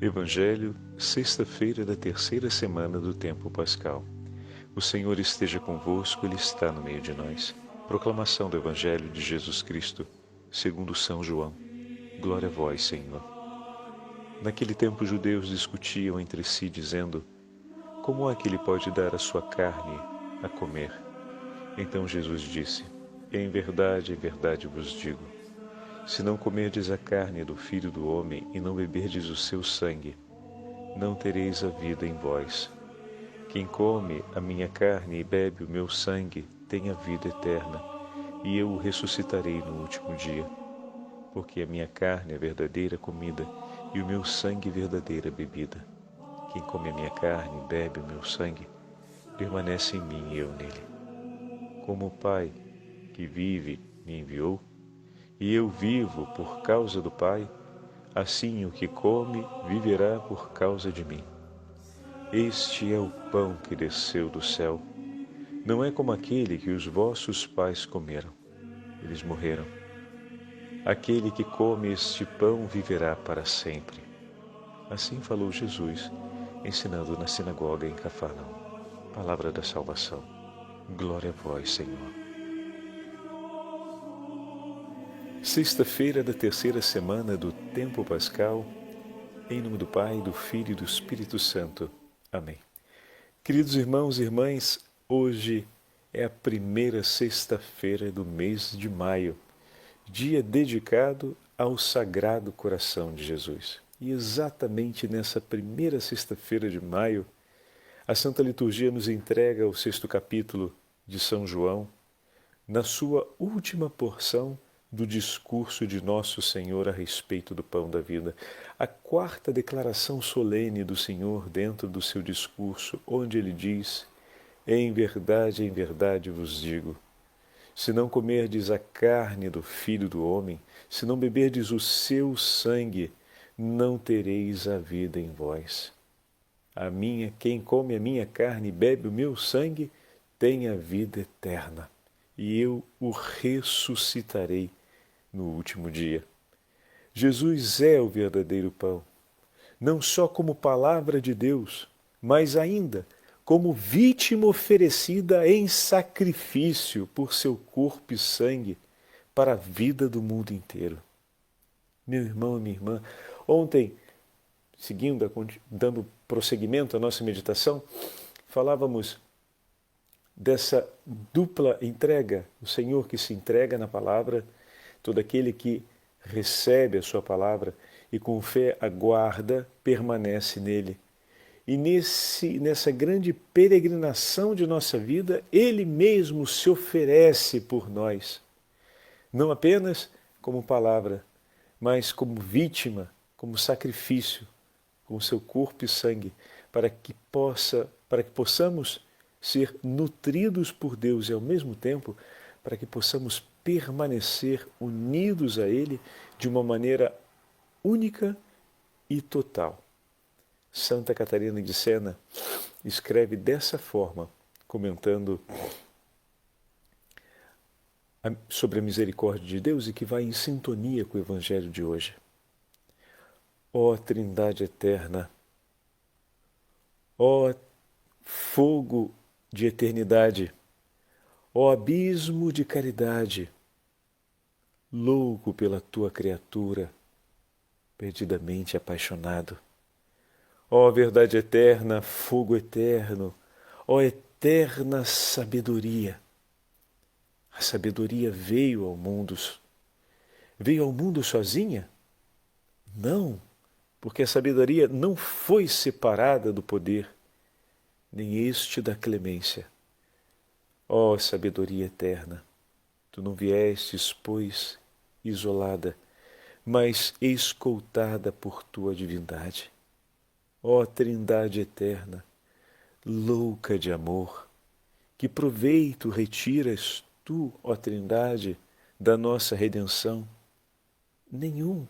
Evangelho, sexta-feira da terceira semana do tempo pascal. O Senhor esteja convosco, Ele está no meio de nós. Proclamação do Evangelho de Jesus Cristo, segundo São João. Glória a vós, Senhor. Naquele tempo, os judeus discutiam entre si, dizendo: como é que ele pode dar a sua carne a comer? Então Jesus disse: em verdade vos digo, se não comerdes a carne do Filho do Homem e não beberdes o seu sangue, não tereis a vida em vós. Quem come a minha carne e bebe o meu sangue tem a vida eterna, e eu o ressuscitarei no último dia. Porque a minha carne é verdadeira comida e o meu sangue verdadeira bebida. Quem come a minha carne e bebe o meu sangue, permanece em mim e eu nele. Como o Pai, que vive, me enviou, e eu vivo por causa do Pai, assim o que come viverá por causa de mim. Este é o pão que desceu do céu. Não é como aquele que os vossos pais comeram. Eles morreram. Aquele que come este pão viverá para sempre. Assim falou Jesus, ensinando na sinagoga em Cafarnaum. Palavra da salvação. Glória a vós, Senhor. Sexta-feira da terceira semana do tempo pascal, em nome do Pai, do Filho e do Espírito Santo. Amém. Queridos irmãos e irmãs, hoje é a primeira sexta-feira do mês de maio, dia dedicado ao Sagrado Coração de Jesus. E exatamente nessa primeira sexta-feira de maio, a Santa Liturgia nos entrega o sexto capítulo de São João, na sua última porção do discurso de Nosso Senhor a respeito do pão da vida, a quarta declaração solene do Senhor dentro do seu discurso, onde ele diz: em verdade vos digo, se não comerdes a carne do Filho do Homem, se não beberdes o seu sangue, não tereis a vida em vós. Quem come a minha carne e bebe o meu sangue, tem a vida eterna, e eu o ressuscitarei no último dia. Jesus é o verdadeiro pão, não só como palavra de Deus, mas ainda como vítima oferecida em sacrifício por seu corpo e sangue para a vida do mundo inteiro. Meu irmão e minha irmã, ontem, dando prosseguimento à nossa meditação, falávamos dessa dupla entrega, o Senhor que se entrega na palavra, todo aquele que recebe a sua palavra e com fé aguarda, permanece nele. E nessa grande peregrinação de nossa vida, Ele mesmo se oferece por nós, não apenas como palavra, mas como vítima, como sacrifício, com seu corpo e sangue, para que possamos ser nutridos por Deus e, ao mesmo tempo, para que possamos permanecer unidos a Ele de uma maneira única e total. Santa Catarina de Sena escreve dessa forma, comentando sobre a misericórdia de Deus e que vai em sintonia com o Evangelho de hoje. Ó Trindade eterna, ó fogo de eternidade, ó abismo de caridade, louco pela tua criatura, perdidamente apaixonado. Ó verdade eterna, fogo eterno, ó eterna sabedoria. A sabedoria veio ao mundo sozinha? Não, porque a sabedoria não foi separada do poder, nem este da clemência. Ó sabedoria eterna, tu não viestes, pois, isolada, mas escoltada por tua divindade. Ó Trindade eterna, louca de amor, que proveito retiras tu, ó Trindade, da nossa redenção? Nenhum,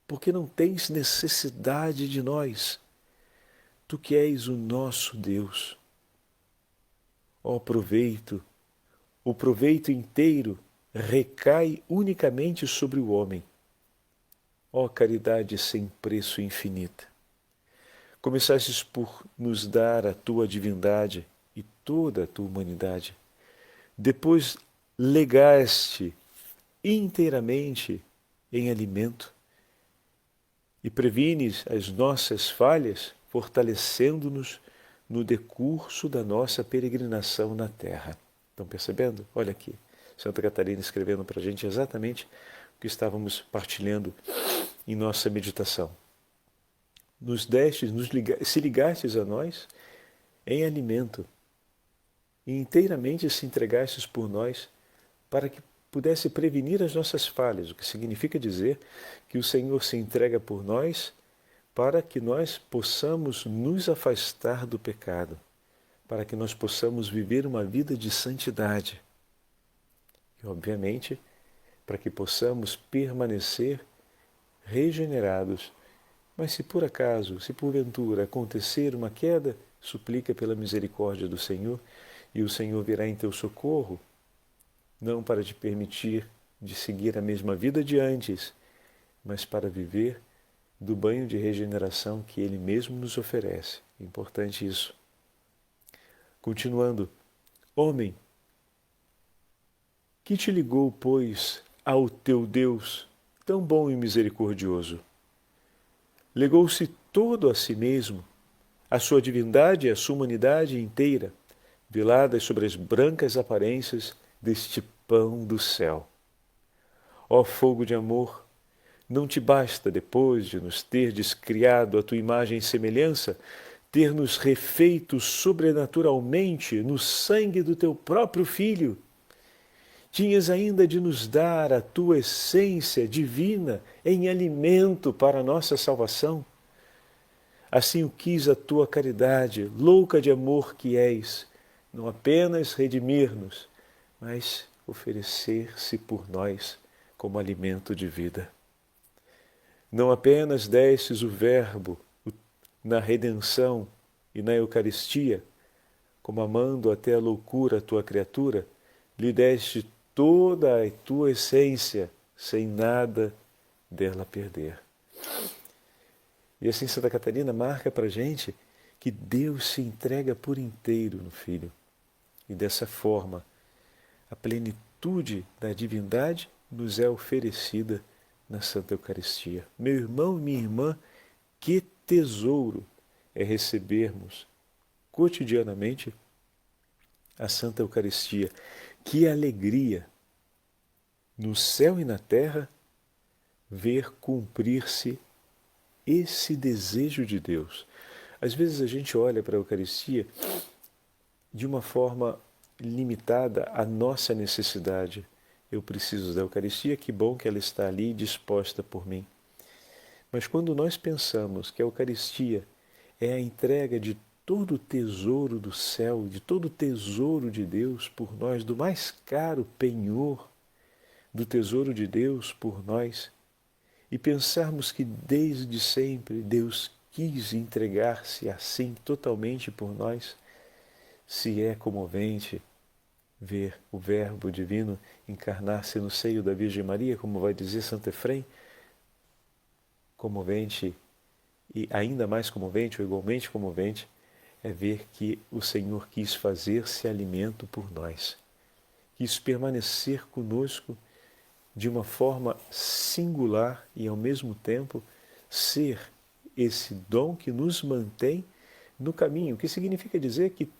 porque não tens necessidade de nós. Tu que és o nosso Deus. Ó proveito, o proveito inteiro recai unicamente sobre o homem. Ó caridade sem preço infinita. começastes por nos dar a tua divindade e toda a tua humanidade. Depois legaste inteiramente em alimento e prevines as nossas falhas, fortalecendo-nos no decurso da nossa peregrinação na terra. Estão percebendo? Olha aqui, Santa Catarina escrevendo para a gente exatamente o que estávamos partilhando em nossa meditação. Nos destes, se ligastes a nós em alimento e inteiramente se entregastes por nós para que pudesse prevenir as nossas falhas, o que significa dizer que o Senhor se entrega por nós para que nós possamos nos afastar do pecado, para que nós possamos viver uma vida de santidade. E, obviamente, para que possamos permanecer regenerados. Mas se por acaso, se porventura acontecer uma queda, suplica pela misericórdia do Senhor e o Senhor virá em teu socorro, não para te permitir de seguir a mesma vida de antes, mas para viver do banho de regeneração que Ele mesmo nos oferece. É importante isso. Continuando, homem, que te ligou, pois, ao teu Deus, tão bom e misericordioso? Legou-se todo a si mesmo, a sua divindade e a sua humanidade inteira, veladas sobre as brancas aparências deste pão do céu. Ó fogo de amor, não te basta, depois de nos terdes criado a tua imagem e semelhança, ter-nos refeito sobrenaturalmente no sangue do teu próprio Filho? Tinhas ainda de nos dar a tua essência divina em alimento para a nossa salvação? Assim o quis a tua caridade, louca de amor que és, não apenas redimir-nos, mas oferecer-se por nós como alimento de vida. Não apenas destes o Verbo na redenção e na Eucaristia, como amando até a loucura a tua criatura, lhe deste toda a tua essência, sem nada dela perder. E assim Santa Catarina marca para a gente que Deus se entrega por inteiro no Filho. E dessa forma, a plenitude da divindade nos é oferecida na Santa Eucaristia. Meu irmão e minha irmã, que tesouro é recebermos cotidianamente a Santa Eucaristia. Que alegria no céu e na terra ver cumprir-se esse desejo de Deus. Às vezes a gente olha para a Eucaristia de uma forma limitada à nossa necessidade. Eu preciso da Eucaristia, que bom que ela está ali disposta por mim. Mas quando nós pensamos que a Eucaristia é a entrega de todo o tesouro do céu, de todo o tesouro de Deus por nós, do mais caro penhor do tesouro de Deus por nós, e pensarmos que desde sempre Deus quis entregar-se assim totalmente por nós, se é comovente ver o Verbo divino encarnar-se no seio da Virgem Maria, como vai dizer Santo Efrem, comovente e ainda mais comovente ou igualmente comovente é ver que o Senhor quis fazer-se alimento por nós, quis permanecer conosco de uma forma singular e, ao mesmo tempo, ser esse dom que nos mantém no caminho, o que significa dizer que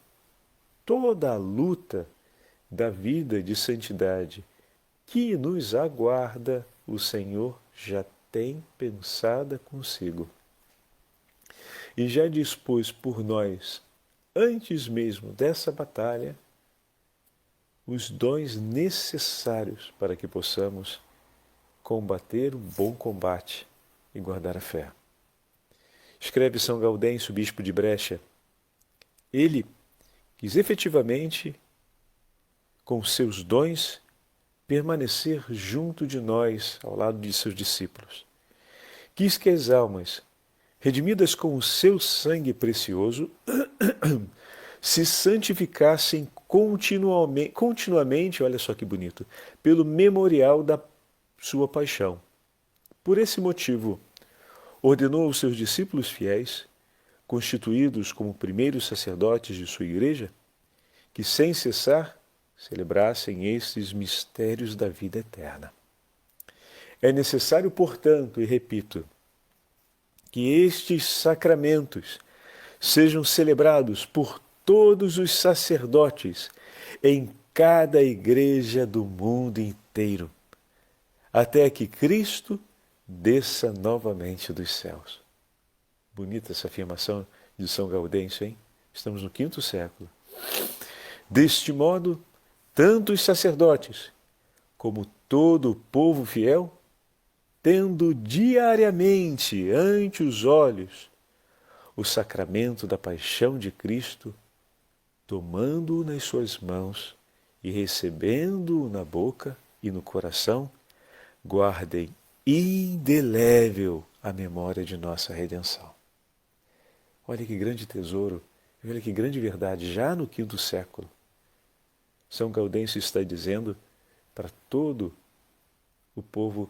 toda a luta da vida de santidade que nos aguarda, o Senhor já tem pensada consigo. E já dispôs por nós, antes mesmo dessa batalha, os dons necessários para que possamos combater o bom combate e guardar a fé. Escreve São Gaudêncio, bispo de Brecha, ele quis efetivamente, com seus dons, permanecer junto de nós, ao lado de seus discípulos. Quis que as almas, redimidas com o seu sangue precioso, se santificassem continuamente, olha só que bonito, pelo memorial da sua paixão. Por esse motivo, ordenou aos seus discípulos fiéis constituídos como primeiros sacerdotes de sua igreja, que sem cessar celebrassem estes mistérios da vida eterna. É necessário, portanto, e repito, que estes sacramentos sejam celebrados por todos os sacerdotes em cada igreja do mundo inteiro, até que Cristo desça novamente dos céus. Bonita essa afirmação de São Gaudêncio, hein? Estamos no V século. Deste modo, tanto os sacerdotes como todo o povo fiel, tendo diariamente ante os olhos o sacramento da paixão de Cristo, tomando-o nas suas mãos e recebendo-o na boca e no coração, guardem indelével a memória de nossa redenção. Olha que grande tesouro, olha que grande verdade, já no V século. São Gaudêncio está dizendo para todo o povo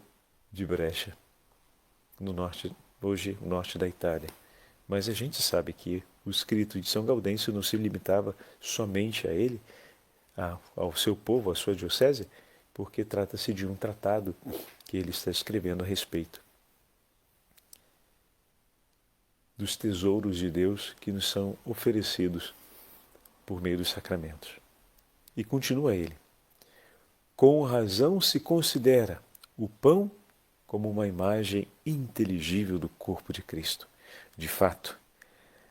de Brescia, no norte, hoje o norte da Itália. Mas a gente sabe que o escrito de São Gaudêncio não se limitava somente a ele, ao seu povo, à sua diocese, porque trata-se de um tratado que ele está escrevendo a respeito dos tesouros de Deus que nos são oferecidos por meio dos sacramentos. E continua ele: com razão se considera o pão como uma imagem inteligível do corpo de Cristo. De fato,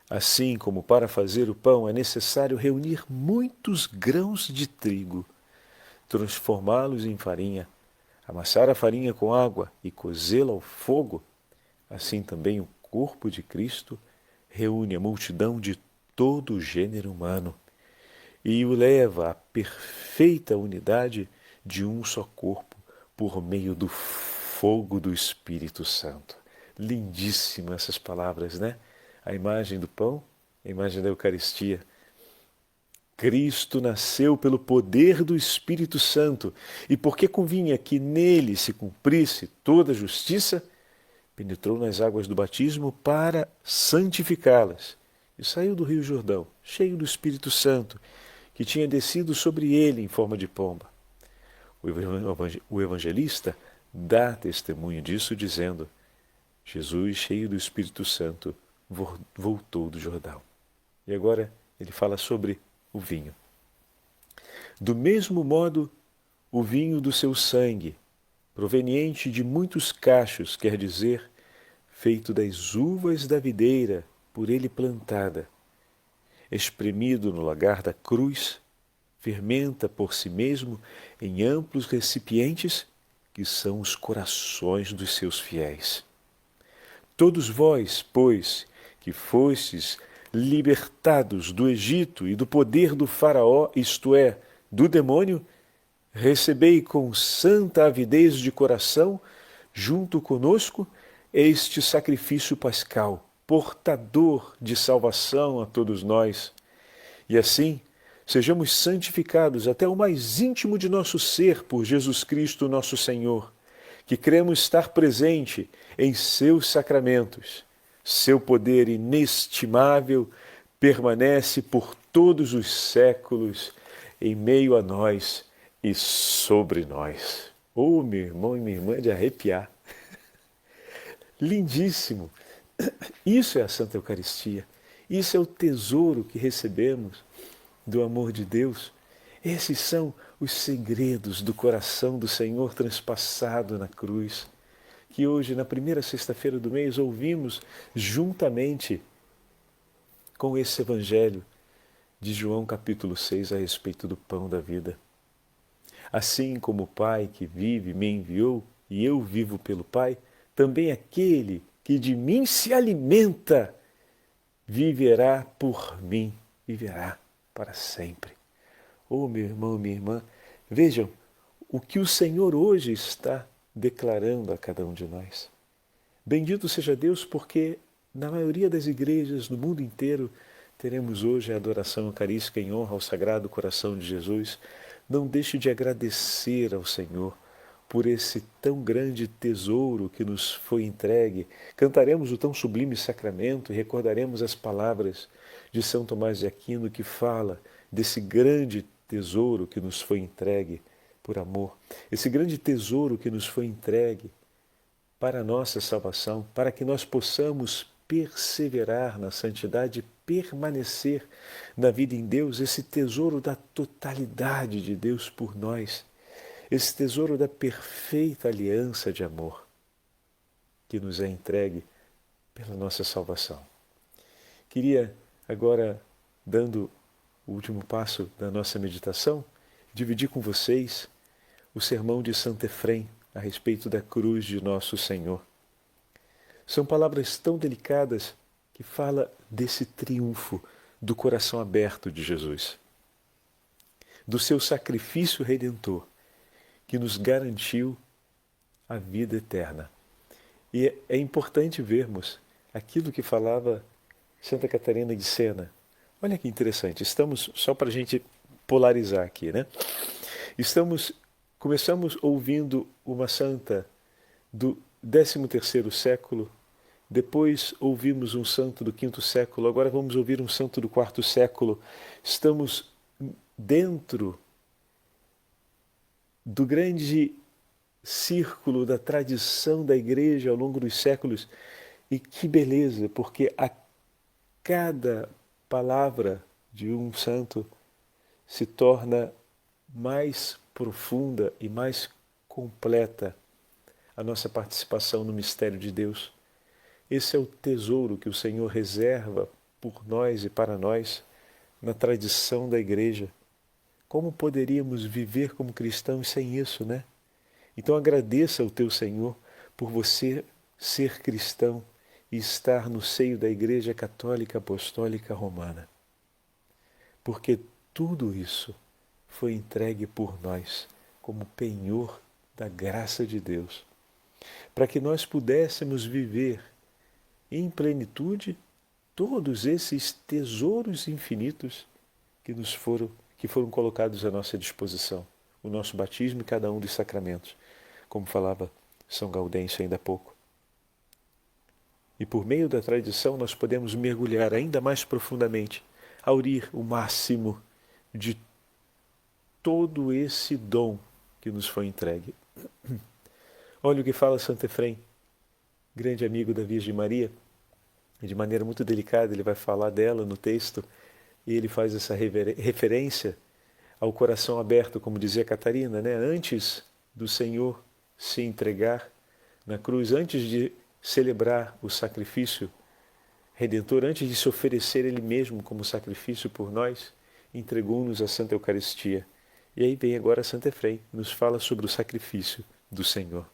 assim como para fazer o pão é necessário reunir muitos grãos de trigo, transformá-los em farinha, amassar a farinha com água e cozê-la ao fogo, assim também o corpo de Cristo reúne a multidão de todo o gênero humano e o leva à perfeita unidade de um só corpo por meio do fogo do Espírito Santo. Lindíssimas essas palavras, né? A imagem do pão, a imagem da Eucaristia. Cristo nasceu pelo poder do Espírito Santo e porque convinha que nele se cumprisse toda a justiça, penetrou nas águas do batismo para santificá-las e saiu do Rio Jordão, cheio do Espírito Santo, que tinha descido sobre ele em forma de pomba. O evangelista dá testemunho disso dizendo: Jesus, cheio do Espírito Santo, voltou do Jordão. E agora ele fala sobre o vinho. Do mesmo modo, o vinho do seu sangue, proveniente de muitos cachos, quer dizer, feito das uvas da videira, por ele plantada, espremido no lagar da cruz, fermenta por si mesmo em amplos recipientes, que são os corações dos seus fiéis. Todos vós, pois, que fostes libertados do Egito e do poder do faraó, isto é, do demônio, recebei com santa avidez de coração, junto conosco, este sacrifício pascal, portador de salvação a todos nós. E assim, sejamos santificados até o mais íntimo de nosso ser por Jesus Cristo nosso Senhor, que cremos estar presente em seus sacramentos. Seu poder inestimável permanece por todos os séculos em meio a nós e sobre nós. Oh, meu irmão e minha irmã, é de arrepiar. Lindíssimo! Isso é a Santa Eucaristia. Isso é o tesouro que recebemos do amor de Deus. Esses são os segredos do coração do Senhor transpassado na cruz, que hoje, na primeira sexta-feira do mês, ouvimos juntamente com esse Evangelho de João capítulo 6 a respeito do pão da vida. Assim como o Pai que vive me enviou e eu vivo pelo Pai, também aquele que de mim se alimenta viverá por mim, viverá para sempre. Oh, meu irmão, minha irmã, vejam o que o Senhor hoje está declarando a cada um de nós. Bendito seja Deus, porque na maioria das igrejas do mundo inteiro teremos hoje a adoração eucarística em honra ao Sagrado Coração de Jesus. Não deixe de agradecer ao Senhor por esse tão grande tesouro que nos foi entregue. Cantaremos o tão sublime sacramento e recordaremos as palavras de São Tomás de Aquino que fala desse grande tesouro que nos foi entregue por amor. Esse grande tesouro que nos foi entregue para a nossa salvação, para que nós possamos perseverar na santidade, permanecer na vida em Deus, esse tesouro da totalidade de Deus por nós, esse tesouro da perfeita aliança de amor que nos é entregue pela nossa salvação. Queria agora, dando o último passo da nossa meditação, dividir com vocês o sermão de Santo Efrém a respeito da cruz de nosso Senhor. São palavras tão delicadas que fala desse triunfo do coração aberto de Jesus, do seu sacrifício redentor, que nos garantiu a vida eterna. E é importante vermos aquilo que falava Santa Catarina de Sena. Olha que interessante, estamos, só para a gente polarizar aqui, né? Começamos ouvindo uma santa do 13º século, depois ouvimos um santo do 5º século, agora vamos ouvir um santo do 4º século. Estamos dentro do grande círculo da tradição da Igreja ao longo dos séculos. E que beleza, porque a cada palavra de um santo se torna mais profunda e mais completa a nossa participação no mistério de Deus. Esse é o tesouro que o Senhor reserva por nós e para nós na tradição da Igreja. Como poderíamos viver como cristãos sem isso, né? Então agradeça ao teu Senhor por você ser cristão e estar no seio da Igreja Católica Apostólica Romana. Porque tudo isso foi entregue por nós como penhor da graça de Deus, para que nós pudéssemos viver em plenitude todos esses tesouros infinitos que foram colocados à nossa disposição, o nosso batismo e cada um dos sacramentos, como falava São Gaudêncio ainda há pouco. E por meio da tradição nós podemos mergulhar ainda mais profundamente, aurir o máximo de todo esse dom que nos foi entregue. Olha o que fala Santo Efrém, grande amigo da Virgem Maria. De maneira muito delicada ele vai falar dela no texto, e ele faz essa referência ao coração aberto, como dizia Catarina, né? Antes do Senhor se entregar na cruz, antes de celebrar o sacrifício redentor, antes de se oferecer Ele mesmo como sacrifício por nós, entregou-nos a Santa Eucaristia. E aí vem agora Santo Efrém, nos fala sobre o sacrifício do Senhor.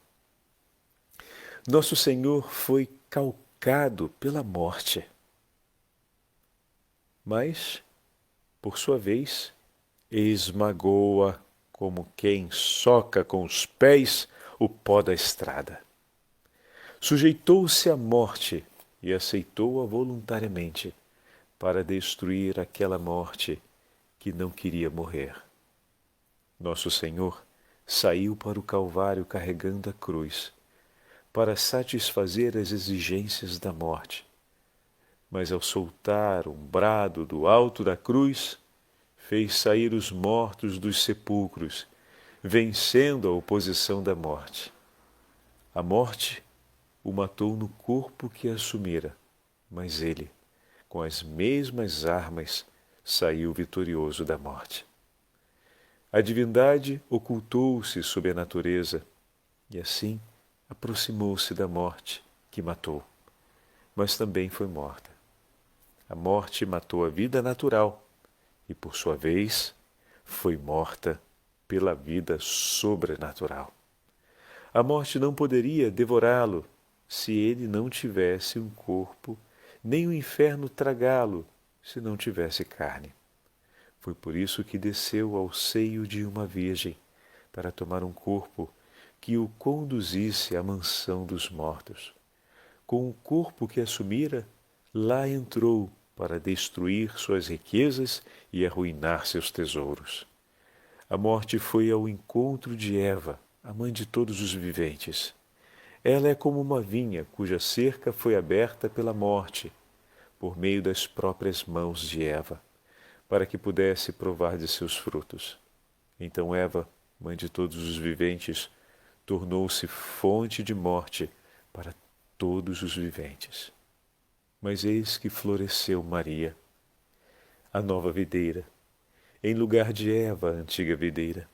Nosso Senhor foi calcado pela morte, mas, por sua vez, esmagou-a como quem soca com os pés o pó da estrada. Sujeitou-se à morte e aceitou-a voluntariamente para destruir aquela morte que não queria morrer. Nosso Senhor saiu para o Calvário carregando a cruz, para satisfazer as exigências da morte. Mas ao soltar um brado do alto da cruz, fez sair os mortos dos sepulcros, vencendo a oposição da morte. A morte o matou no corpo que assumira, mas ele, com as mesmas armas, saiu vitorioso da morte. A divindade ocultou-se sob a natureza e assim aproximou-se da morte que matou, mas também foi morta. A morte matou a vida natural e, por sua vez, foi morta pela vida sobrenatural. A morte não poderia devorá-lo se ele não tivesse um corpo, nem o inferno tragá-lo se não tivesse carne. Foi por isso que desceu ao seio de uma virgem, para tomar um corpo que o conduzisse à mansão dos mortos. Com o corpo que assumira, lá entrou para destruir suas riquezas e arruinar seus tesouros. A morte foi ao encontro de Eva, a mãe de todos os viventes. Ela é como uma vinha cuja cerca foi aberta pela morte, por meio das próprias mãos de Eva, para que pudesse provar de seus frutos. Então Eva, mãe de todos os viventes, tornou-se fonte de morte para todos os viventes. Mas eis que floresceu Maria, a nova videira, em lugar de Eva, a antiga videira.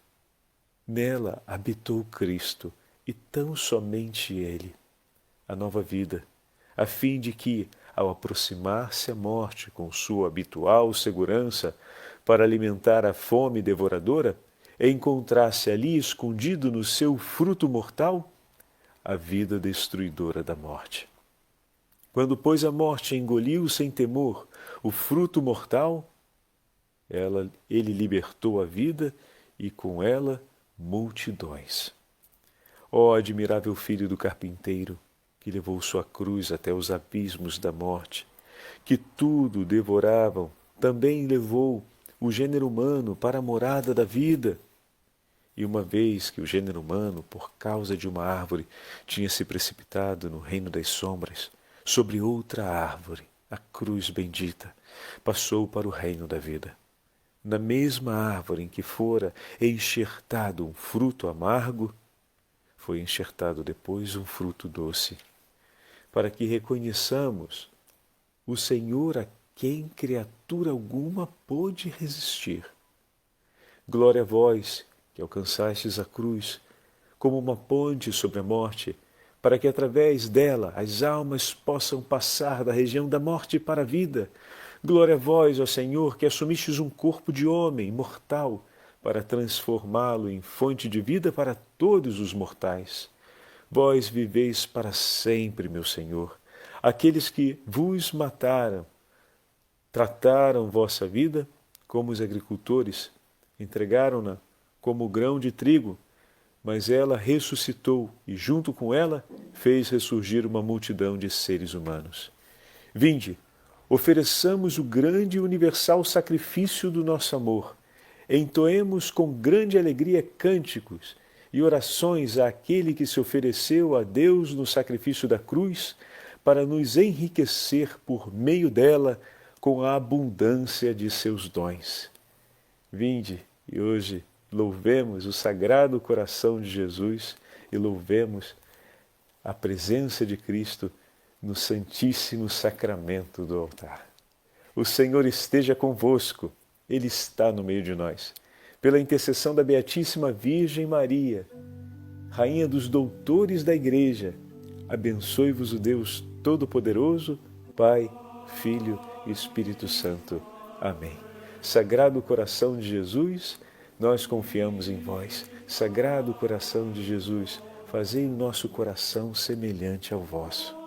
Nela habitou Cristo, e tão somente Ele, a nova vida, a fim de que, ao aproximar-se a morte com sua habitual segurança para alimentar a fome devoradora, encontrasse ali escondido no seu fruto mortal a vida destruidora da morte. Quando, pois, a morte engoliu sem temor o fruto mortal, ele libertou a vida e com ela multidões. Ó admirável filho do carpinteiro, que levou sua cruz até os abismos da morte, que tudo devoravam, também levou o gênero humano para a morada da vida. E uma vez que o gênero humano, por causa de uma árvore, tinha se precipitado no reino das sombras, sobre outra árvore, a cruz bendita, passou para o reino da vida. Na mesma árvore em que fora enxertado um fruto amargo, foi enxertado depois um fruto doce, para que reconheçamos o Senhor a quem criatura alguma pôde resistir. Glória a vós, que alcançastes a cruz, como uma ponte sobre a morte, para que através dela as almas possam passar da região da morte para a vida. Glória a vós, ó Senhor, que assumistes um corpo de homem mortal, para transformá-lo em fonte de vida para todos os mortais. Vós viveis para sempre, meu Senhor. Aqueles que vos mataram, trataram vossa vida como os agricultores, entregaram-na como grão de trigo, mas ela ressuscitou e, junto com ela, fez ressurgir uma multidão de seres humanos. Vinde, ofereçamos o grande e universal sacrifício do nosso amor. Entoemos com grande alegria cânticos e orações àquele que se ofereceu a Deus no sacrifício da cruz para nos enriquecer por meio dela com a abundância de seus dons. Vinde e hoje louvemos o Sagrado Coração de Jesus e louvemos a presença de Cristo no Santíssimo Sacramento do altar. O Senhor esteja convosco. Ele está no meio de nós. Pela intercessão da Beatíssima Virgem Maria, Rainha dos Doutores da Igreja, abençoe-vos o Deus Todo-Poderoso, Pai, Filho e Espírito Santo. Amém. Sagrado Coração de Jesus, nós confiamos em vós. Sagrado Coração de Jesus, fazei o nosso coração semelhante ao vosso.